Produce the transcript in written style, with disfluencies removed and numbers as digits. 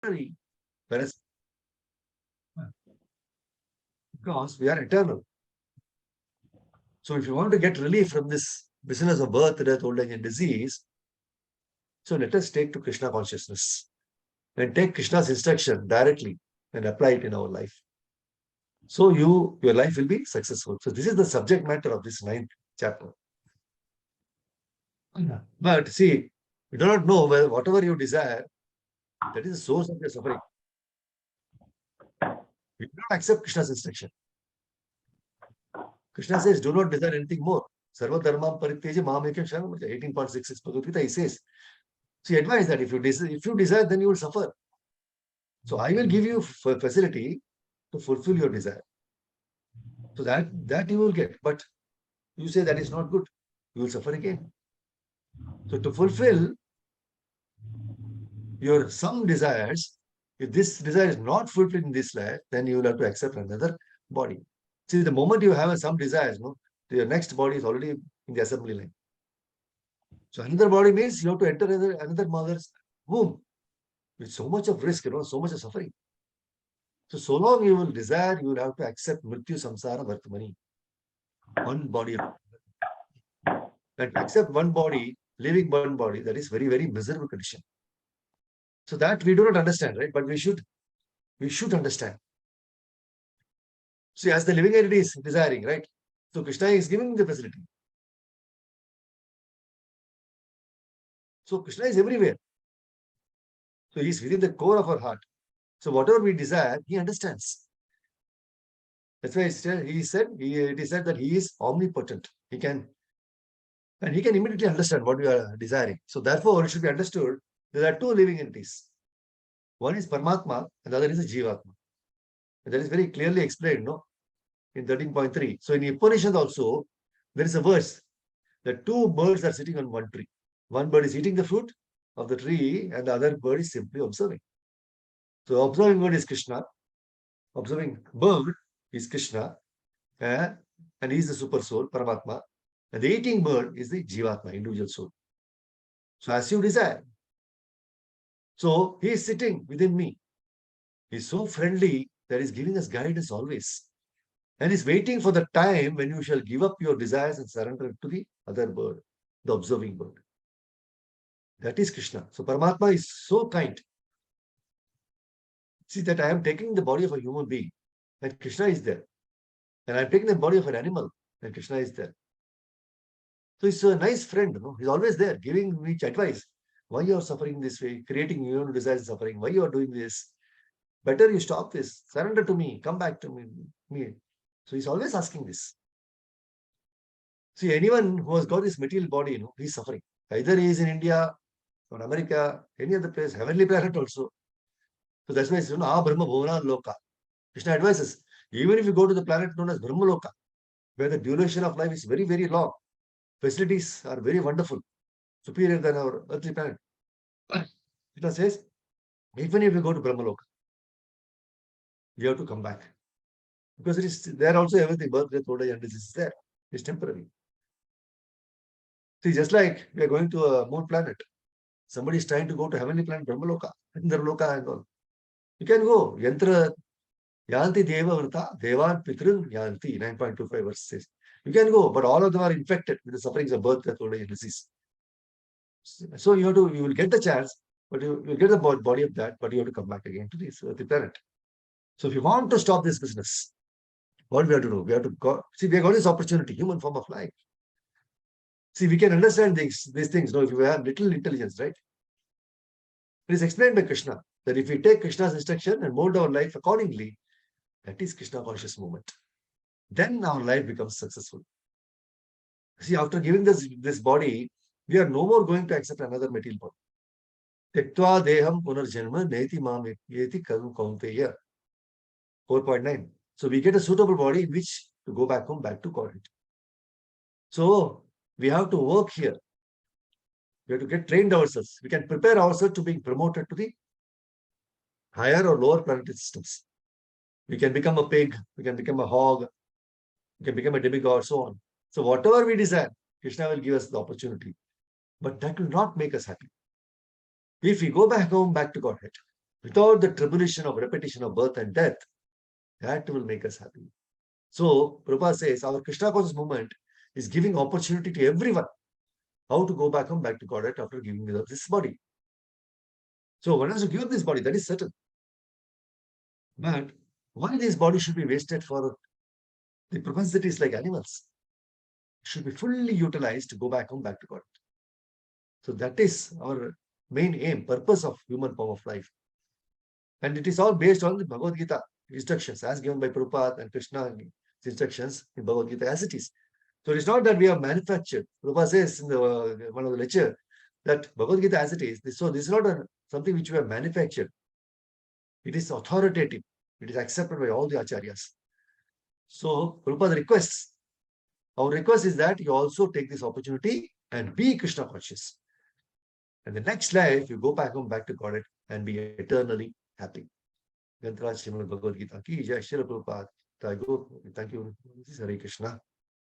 temporary. Whereas, because we are eternal. So if you want to get relief from this business of birth, death, old age, and disease, so let us take to Krishna consciousness and take Krishna's instruction directly and apply it in our life. So your life will be successful. So this is the subject matter of this 9th chapter. But see, you do not know whether whatever you desire, that is the source of your suffering. You do not accept Krishna's instruction. Krishna says, do not desire anything more. Sarva dharmam parityaja mahamekam sharanam vraja. 18.66 Bhagavad Gita, he says. So he advised that if you desire, then you will suffer. So I will give you facility to fulfill your desire. So that you will get. But you say that is not good. You will suffer again. So to fulfill your some desires, if this desire is not fulfilled in this life, then you will have to accept another body. See, the moment you have some desires, your next body is already in the assembly line. So another body means you have to enter another mother's womb with so much of risk, so much of suffering. So long you will desire, you will have to accept mrityu samsara vartamani. One body. And to accept one body, living one body, that is very, very miserable condition. So that we do not understand, right? But we should understand. See, as the living entity is desiring, right? So Krishna is giving the facility. So Krishna is everywhere. So he is within the core of our heart. So whatever we desire, he understands. That's why it is said that he is omnipotent. He can immediately understand what we are desiring. So therefore, it should be understood there are two living entities. One is Paramatma and the other is a Jivatma. And that is very clearly explained, in 13.3. So in Upanishad also, there is a verse that two birds are sitting on one tree. One bird is eating the fruit of the tree and the other bird is simply observing. So observing bird is Krishna. Observing bird is Krishna. And he is the super soul, Paramatma. And the eating bird is the Jivatma, individual soul. So as you desire. So he is sitting within me. He is so friendly that he is giving us guidance always. And is waiting for the time when you shall give up your desires and surrender to the other bird, the observing bird. That is Krishna. So Paramatma is so kind. See that I am taking the body of a human being and Krishna is there. And I am taking the body of an animal and Krishna is there. So he's a nice friend, He's always there giving me advice. Why you are suffering this way, creating your own desires and suffering? Why you are doing this? Better you stop this. Surrender to me. Come back to me. So he's always asking this. See, anyone who has got this material body, he's suffering. Either he is in India or America, any other place, heavenly planet also. So that's why it's Brahma Bhuvana Loka. Krishna advises, even if you go to the planet known as Brahma Loka, where the duration of life is very, very long, facilities are very wonderful, superior than our earthly planet. Krishna says, even if you go to Brahma Loka, you have to come back. Because it is there also everything, birth, death, old age, and disease is there. It's temporary. See, just like we are going to a moon planet, somebody is trying to go to heavenly planet, Brahmaloka, Indraloka and all. You can go. Yantra Yanti Deva Vrta, Devan Pitrun Yanti, 9.25 verse says. You can go, but all of them are infected with the sufferings of birth, death, old age, and disease. So you will get the chance, but you will get the body of that, but you have to come back again to this earthly planet. So if you want to stop this business, what we have to do? We have to go. See, we have got this opportunity, human form of life. See, we can understand these things, if you have little intelligence, right? It is explained by Krishna that if we take Krishna's instruction and mold our life accordingly, that is Krishna conscious movement. Then our life becomes successful. See, after giving this body, we are no more going to accept another material body. Tektva deham punarjanma neti mam yeti karu kaunteya. 4.9. So we get a suitable body in which to go back home, back to Godhead. So we have to work here. We have to get trained ourselves. We can prepare ourselves to being promoted to the higher or lower planetary systems. We can become a pig, we can become a hog, we can become a demigod, so on. So whatever we desire, Krishna will give us the opportunity. But that will not make us happy. If we go back home, back to Godhead, without the tribulation of repetition of birth and death, that will make us happy. So Prabhupada says our Krishna conscious movement is giving opportunity to everyone how to go back to Godhead after giving up this body. So one has to give up this body, that is certain. But why this body should be wasted for the propensities like animals? It should be fully utilized to go back to God. So that is our main aim, purpose of human form of life. And it is all based on the Bhagavad Gita instructions as given by Prabhupada and Krishna instructions in Bhagavad Gita as it is. So it's not that we have manufactured. Prabhupada says in one of the lecture that Bhagavad Gita as it is. So this is not something which we have manufactured. It is authoritative. It is accepted by all the acharyas. So Prabhupada requests. Our request is that you also take this opportunity and be Krishna conscious. And the next life, you go back to Godhead and be eternally happy. Grantaraj Srimad Bhagavad Gita ki Jai, Srila Prabhupada. Thank you. Hare Krishna.